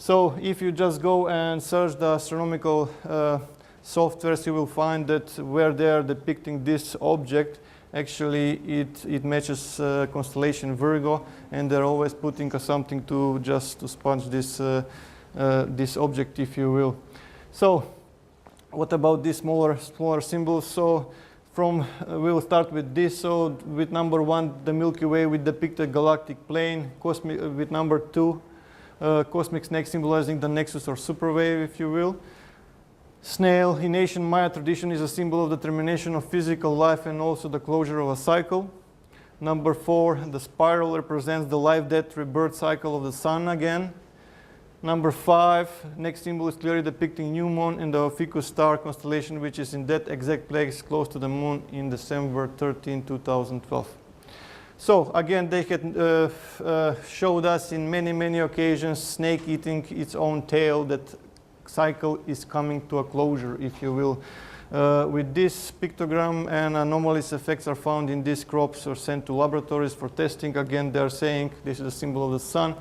So if you just go and search the astronomical softwares, you will find that where they are depicting this object, actually it matches constellation Virgo, and they're always putting something to just to sponge this this object, if you will. So what about these smaller symbols? So we'll start with this. So with number 1, the Milky Way with depicted galactic plane. With number 2, cosmic snake symbolizing the nexus or superwave, if you will. Snail in ancient Maya tradition is a symbol of the termination of physical life and also the closure of a cycle. Number 4, the spiral represents the life, death, rebirth cycle of the sun again. Number 5, next symbol is clearly depicting new moon in the Ficus star constellation, which is in that exact place close to the moon in December 13, 2012. So again, they had showed us in many occasions snake eating its own tail. That cycle is coming to a closure, if you will. With this pictogram, and anomalous effects are found in these crops or sent to laboratories for testing. Again, they are saying this is a symbol of the sun.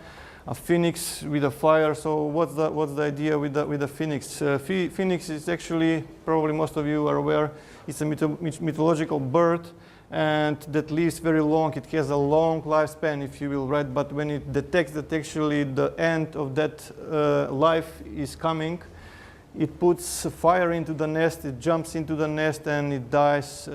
A phoenix with a fire. So what's the idea with the phoenix? Phoenix is actually, probably most of you are aware, it's a mythological bird, and that lives very long. It has a long lifespan, if you will, right? But when it detects that actually the end of that life is coming, it puts fire into the nest, it jumps into the nest, and it dies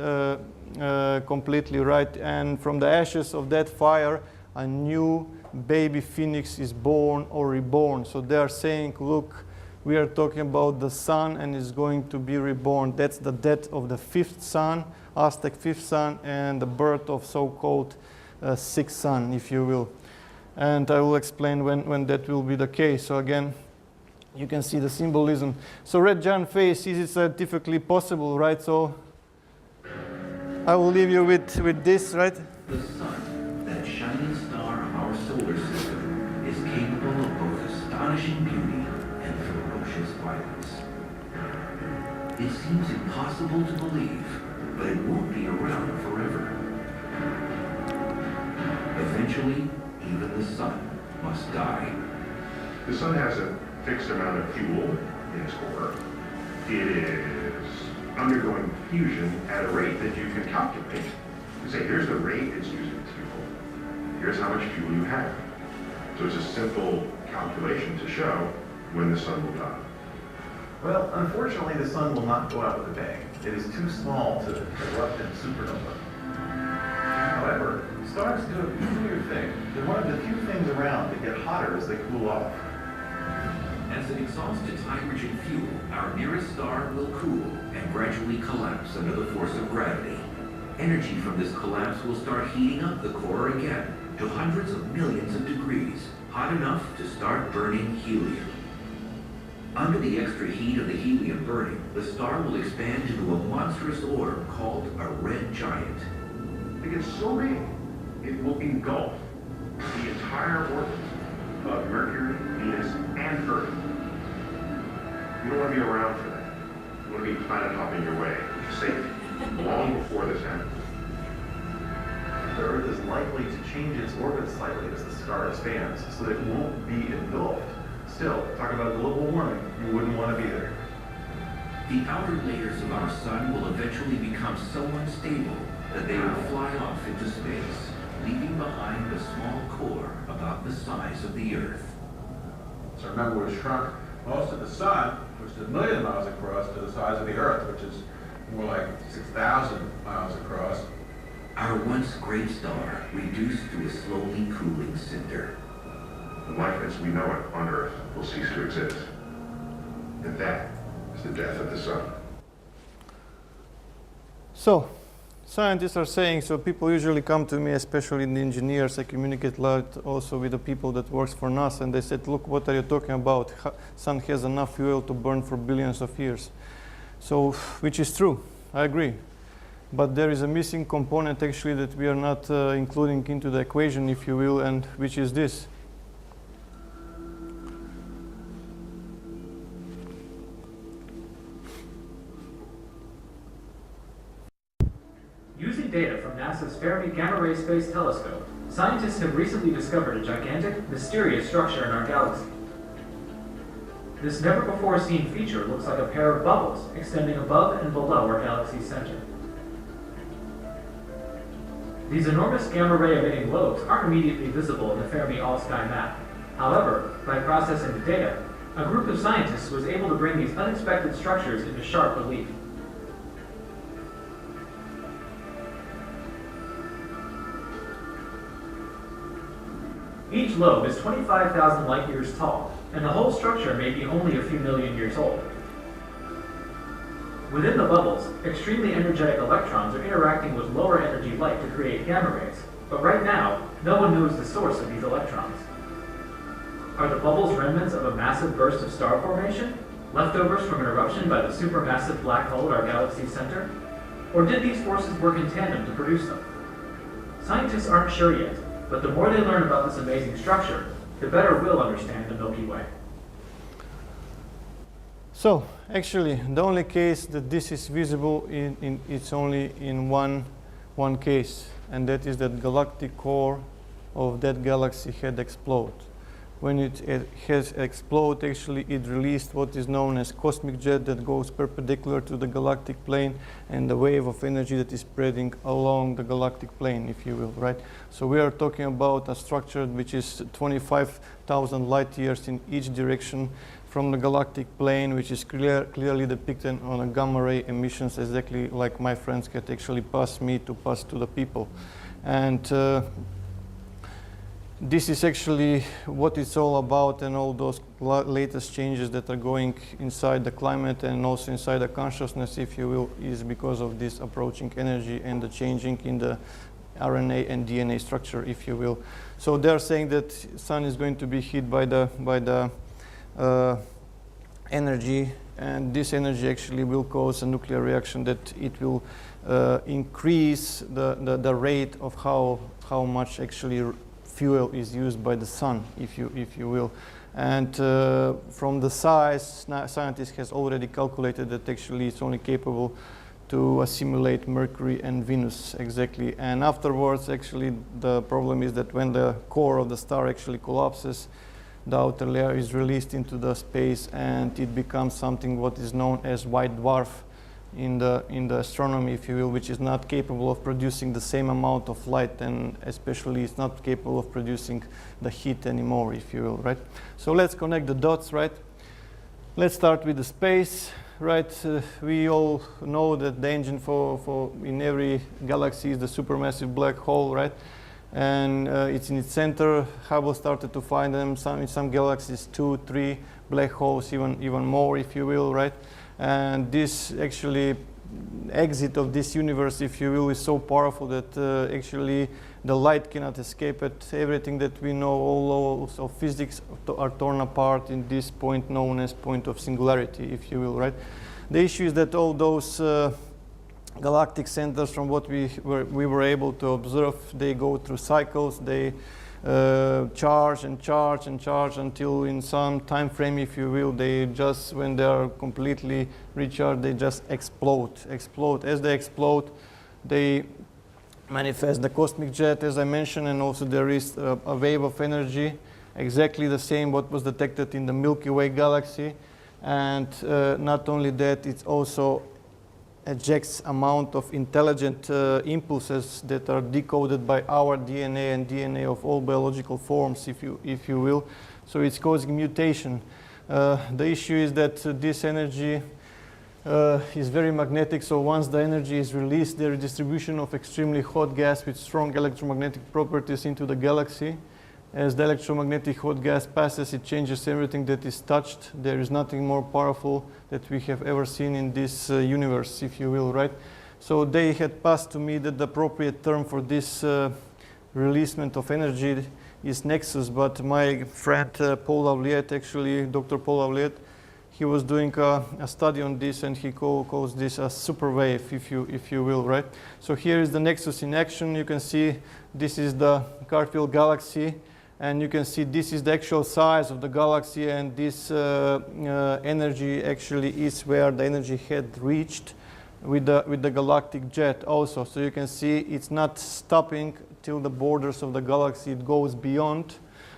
completely, right? And from the ashes of that fire, a new baby phoenix is born or reborn. So they are saying, look, we are talking about the sun and is going to be reborn. That's the death of the 5th sun, Aztec 5th sun, and the birth of so-called 6th sun, if you will. And I will explain when that will be the case. So again, you can see the symbolism. So red giant face, is it scientifically possible, right? So I will leave you with this, right? The sun, that shining star of our solar system, is capable of both astonishing beauty and ferocious violence. It seems impossible to believe, but it won't be around forever. Eventually, even the sun must die. The sun has a fixed amount of fuel in its core. It is undergoing fusion at a rate that you can calculate. You say, here's the rate it's using fuel. Here's how much fuel you have. So it's a simple calculation to show when the sun will die. Well, unfortunately, the sun will not go out with a bang. It is too small to erupt in supernova. However, stars do a peculiar thing. They're one of the few things around that get hotter as they cool off. As it exhausts its hydrogen fuel, our nearest star will cool and gradually collapse under the force of gravity. Energy from this collapse will start heating up the core again to hundreds of millions of degrees, hot enough to start burning helium. Under the extra heat of the helium burning, the star will expand into a monstrous orb called a red giant. It gets so big, it will engulf the entire orbit of Mercury, Venus, and Earth. You don't want to be around for that. You want to be planet hopping your way, which is safe, long before this happens. The Earth is likely to change its orbit slightly as the star expands, so that it won't be engulfed. Still, talk about global warming, you wouldn't want to be there. The outer layers of our sun will eventually become so unstable that they will fly off into space, leaving behind a small core about the size of the Earth. So remember, we shrunk most of the sun, which is 1 million miles across, to the size of the Earth, which is more like 6,000 miles across. Our once great star reduced to a slowly cooling cinder. And life as we know it on Earth will cease to exist. And that is the death of the sun. So scientists are saying, so people usually come to me, especially the engineers. I communicate a lot also with the people that works for NASA, and they said, look, what are you talking about? Sun has enough fuel to burn for billions of years. So, which is true, I agree. But there is a missing component actually that we are not including into the equation, if you will, and which is this. Using data from NASA's Fermi Gamma Ray Space Telescope, scientists have recently discovered a gigantic, mysterious structure in our galaxy. This never-before-seen feature looks like a pair of bubbles extending above and below our galaxy's center. These enormous gamma-ray emitting lobes aren't immediately visible in the Fermi all-sky map. However, by processing the data, a group of scientists was able to bring these unexpected structures into sharp relief. Each lobe is 25,000 light years tall, and the whole structure may be only a few million years old. Within the bubbles, extremely energetic electrons are interacting with lower energy light to create gamma rays, but right now, no one knows the source of these electrons. Are the bubbles remnants of a massive burst of star formation, leftovers from an eruption by the supermassive black hole at our galaxy's center? Or did these forces work in tandem to produce them? Scientists aren't sure yet, but the more they learn about this amazing structure, the better we'll understand the Milky Way. So, actually, the only case that this is visible it's only in one case, and that is that galactic core of that galaxy had exploded. When it has exploded, actually it released what is known as cosmic jet that goes perpendicular to the galactic plane, and the wave of energy that is spreading along the galactic plane, if you will, right? So we are talking about a structure which is 25,000 light years in each direction from the galactic plane, which is clearly depicted on a gamma ray emissions, exactly like my friends had actually passed me to pass to the people. And this is actually what it's all about, and all those latest changes that are going inside the climate and also inside the consciousness, if you will, is because of this approaching energy and the changing in the RNA and DNA structure, if you will. So they're saying that sun is going to be hit by the energy, and this energy actually will cause a nuclear reaction that it will increase the rate of how much actually fuel is used by the sun, if you will. And from the size, scientists has already calculated that actually it's only capable to assimilate Mercury and Venus exactly. And afterwards, actually, the problem is that when the core of the star actually collapses, the outer layer is released into the space, and it becomes something what is known as white dwarf in the astronomy, if you will, which is not capable of producing the same amount of light, and especially it's not capable of producing the heat anymore, if you will, right? So let's connect the dots, right? Let's start with the space, right? We all know that the engine for in every galaxy is the supermassive black hole, right? And it's in its center. Hubble started to find them in some galaxies, 2, 3 black holes, even more, if you will, right? And this actually exit of this universe, if you will, is so powerful that actually the light cannot escape it. Everything that we know, all laws of physics are torn apart in this point known as point of singularity, if you will, right? The issue is that all those galactic centers, from what we were able to observe, they go through cycles. They charge and charge and charge until in some time frame, if you will, they just, when they are completely recharged, they just explode. As they explode, they manifest the cosmic jet, as I mentioned, and also there is a wave of energy, exactly the same what was detected in the Milky Way galaxy. And not only that, it also ejects amount of intelligent impulses that are decoded by our DNA and DNA of all biological forms, if you will. So it's causing mutation. The issue is that this energy is very magnetic, so once the energy is released, there is distribution of extremely hot gas with strong electromagnetic properties into the galaxy. As the electromagnetic hot gas passes, it changes everything that is touched. There is nothing more powerful that we have ever seen in this universe, if you will, right? So they had passed to me that the appropriate term for this releasement of energy is nexus, but my friend Paul Lauliet, actually, Dr. Paul Lauliet, he was doing a study on this, and he calls this a super wave, if you will, right? So here is the nexus in action. You can see this is the Garfield galaxy, and you can see this is the actual size of the galaxy, and this energy actually is where the energy had reached with the galactic jet also. So you can see it's not stopping till the borders of the galaxy, it goes beyond.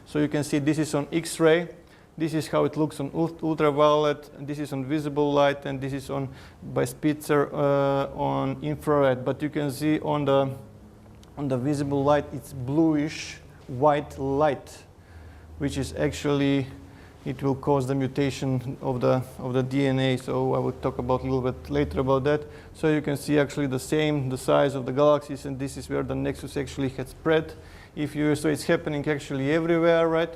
So you can see this is on X-ray, This is how it looks on ultraviolet, and this is on visible light, and this is on by Spitzer on infrared. But you can see on the visible light, it's bluish white light, which is actually, it will cause the mutation of the DNA. So I will talk about a little bit later about that. So you can see actually the size of the galaxies, and this is where the nexus actually had spread. So it's happening actually everywhere, right?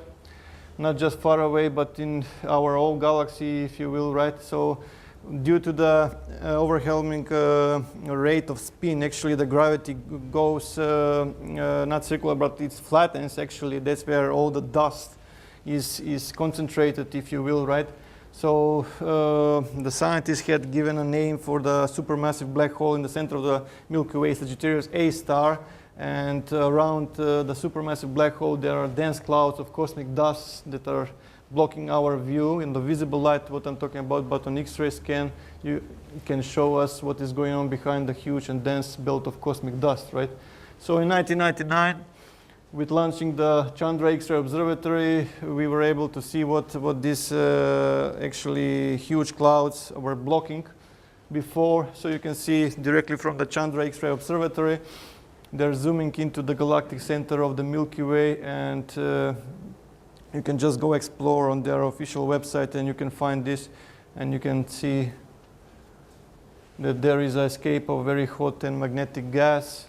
Not just far away, but in our own galaxy, if you will, right? So due to the overwhelming rate of spin, actually the gravity goes not circular, but it flattens actually. That's where all the dust is concentrated, if you will, right? So the scientists had given a name for the supermassive black hole in the center of the Milky Way, Sagittarius A star. And around the supermassive black hole, there are dense clouds of cosmic dust that are blocking our view in the visible light, what I'm talking about. But on X-ray scan, you can show us what is going on behind the huge and dense belt of cosmic dust, right? So in 1999, with launching the Chandra X-ray Observatory, we were able to see what these actually huge clouds were blocking before. So you can see directly from the Chandra X-ray Observatory, they're zooming into the galactic center of the Milky Way, and you can just go explore on their official website, and you can find this, and you can see that there is an escape of very hot and magnetic gas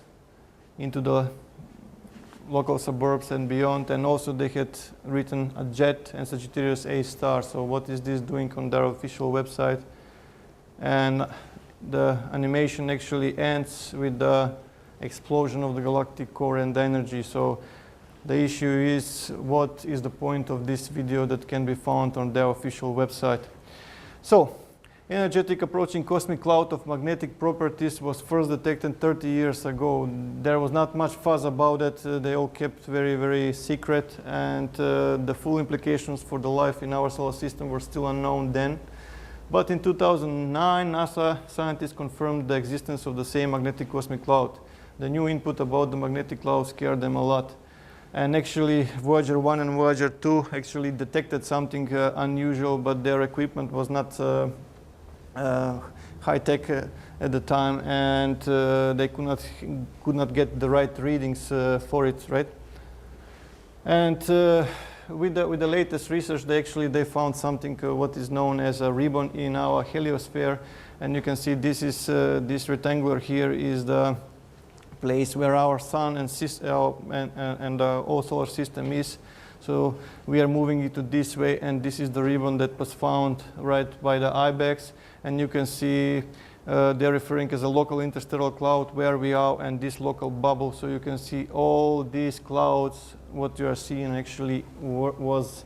into the local suburbs and beyond. And also they had written a jet and Sagittarius A star. So what is this doing on their official website? And the animation actually ends with the explosion of the galactic core and energy. So the issue is, what is the point of this video that can be found on their official website? So energetic approaching cosmic cloud of magnetic properties was first detected 30 years ago. There was not much fuss about it. They all kept very, very secret, and the full implications for the life in our solar system were still unknown then. But in 2009, NASA scientists confirmed the existence of the same magnetic cosmic cloud. The new input about the magnetic cloud scared them a lot. And actually, Voyager 1 and Voyager 2 actually detected something unusual, but their equipment was not high-tech at the time, and they could not get the right readings for it, right? And with the latest research, they found something what is known as a ribbon in our heliosphere, and you can see this is this rectangular here is the place where our sun and the whole solar system is. So we are moving it this way, and this is the ribbon that was found right by the IBEX, and you can see they're referring as a local interstellar cloud where we are, and this local bubble. So you can see all these clouds, what you are seeing actually was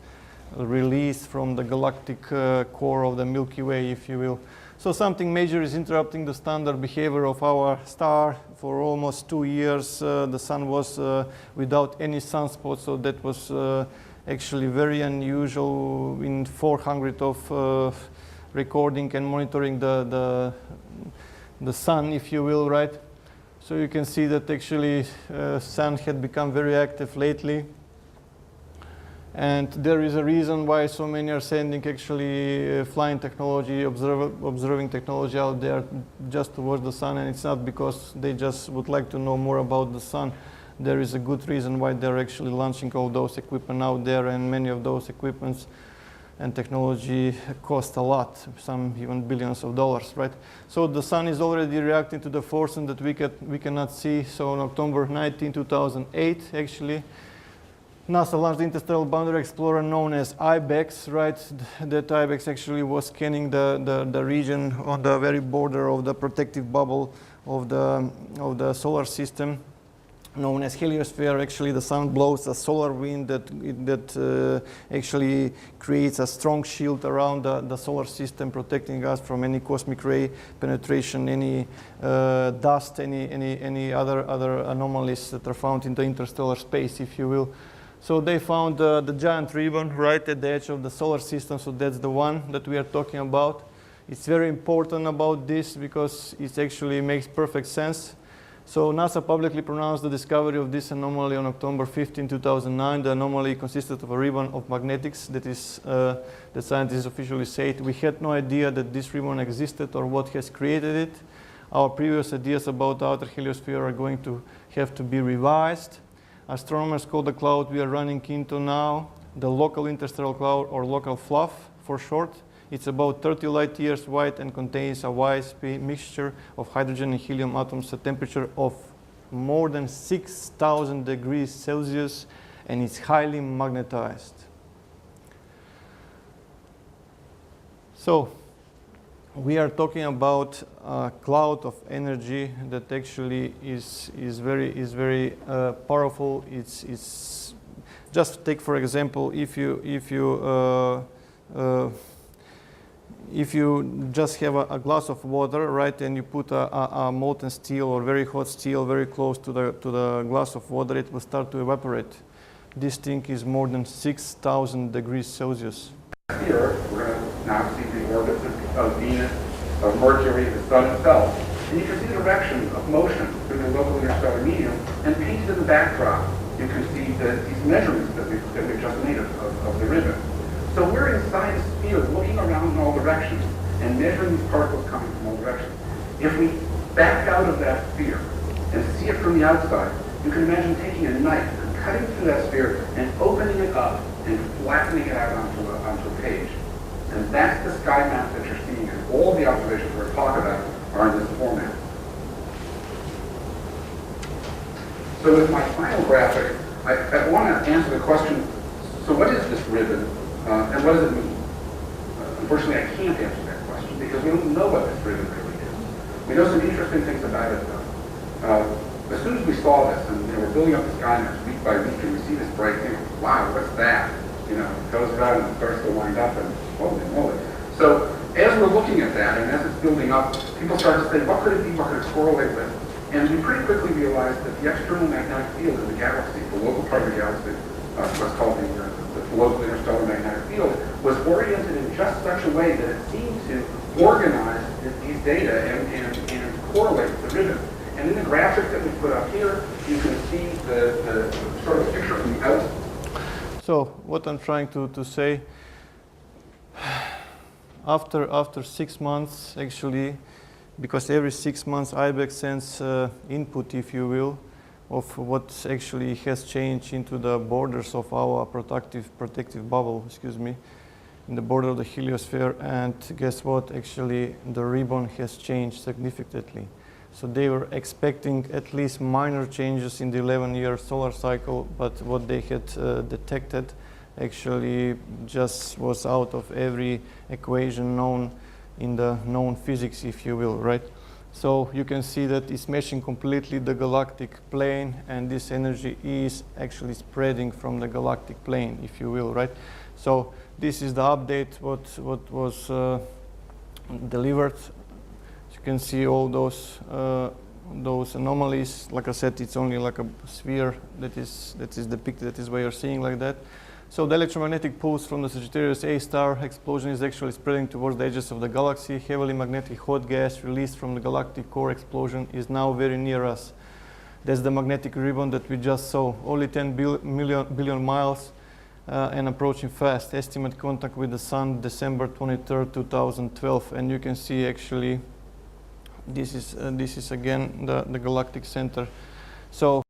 released from the galactic core of the Milky Way, if you will. So something major is interrupting the standard behavior of our star. For almost 2 years, the sun was without any sunspots, so that was actually very unusual in 400 of recording and monitoring the sun, if you will, right? So you can see that actually sun had become very active lately. And there is a reason why so many are sending actually flying technology, observing technology out there just towards the sun, and it's not because they just would like to know more about the sun. There is a good reason why they're actually launching all those equipment out there, and many of those equipments and technology cost a lot, some even billions of dollars, right? So the sun is already reacting to the forces that we cannot see. So on October 19, 2008, actually, NASA launched the Interstellar Boundary Explorer known as IBEX, right? That IBEX actually was scanning the region on the very border of the protective bubble of the solar system, known as heliosphere. Actually, the sun blows a solar wind that actually creates a strong shield around the solar system, protecting us from any cosmic ray penetration, any dust, any other anomalies that are found in the interstellar space, if you will. So they found the giant ribbon right at the edge of the solar system, so that's the one that we are talking about. It's very important about this because it actually makes perfect sense. So NASA publicly pronounced the discovery of this anomaly on October 15, 2009. The anomaly consisted of a ribbon of magnetics that is, the scientists officially said, we had no idea that this ribbon existed or what has created it. Our previous ideas about the outer heliosphere are going to have to be revised. Astronomers call the cloud we are running into now the local interstellar cloud, or local fluff for short. It's about 30 light years wide and contains a WSP mixture of hydrogen and helium atoms at a temperature of more than 6,000 degrees Celsius, and it's highly magnetized. So we are talking about a cloud of energy that actually is very powerful. It's just take for example, if you just have a glass of water, right, and you put a molten steel or very hot steel very close to the glass of water, it will start to evaporate. This thing is more than 6,000 degrees Celsius. Here, we're going to now see the orbits of Venus, of Mercury, the Sun itself. And you can see the direction of motion through the local interstellar medium, and painted in the backdrop, you can see these measurements that we've just made of the ribbon. So we're inside a sphere looking around in all directions and measuring these particles coming from all directions. If we back out of that sphere and see it from the outside, you can imagine taking a knife and cutting through that sphere and opening it up and flattening it out onto a page. And that's the sky map that you're seeing, and all the observations we're talking about are in this format. So with my final graphic, I want to answer the question, so what is this ribbon, and what does it mean? Unfortunately, I can't answer that question because we don't know what this ribbon really is. We know some interesting things about it, though. As soon as we saw this, and we're building up the sky maps week by week, and we see this bright thing, wow, what's that? It goes around and starts to wind up, and holy moly. So as we're looking at that, and as it's building up, people start to say, what could it be, what could it correlate with? And we pretty quickly realized that the external magnetic field in the galaxy, the local part of the galaxy, what's called the local interstellar magnetic field, was oriented in just such a way that it seemed to organize these data and correlate with the ribbon. And in the graphic that we put up here, you can see the sort of picture from the outside. So what I'm trying to say, after 6 months, actually, because every 6 months IBEX sends input, if you will, of what actually has changed into the borders of our protective bubble, in the border of the heliosphere, and guess what? Actually, the ribbon has changed significantly. So they were expecting at least minor changes in the 11-year solar cycle, but what they had detected actually just was out of every equation known in the known physics, if you will, right? So you can see that it's meshing completely the galactic plane, and this energy is actually spreading from the galactic plane, if you will, right? So this is the update, what was delivered. You can see all those anomalies. Like I said, it's only like a sphere that is depicted. That is why you're seeing like that. So the electromagnetic pulse from the Sagittarius A star explosion is actually spreading towards the edges of the galaxy. Heavily magnetic hot gas released from the galactic core explosion is now very near us. That's the magnetic ribbon that we just saw. Only 10 billion miles and approaching fast. Estimate contact with the sun December 23rd, 2012. And you can see actually this is again the galactic center. So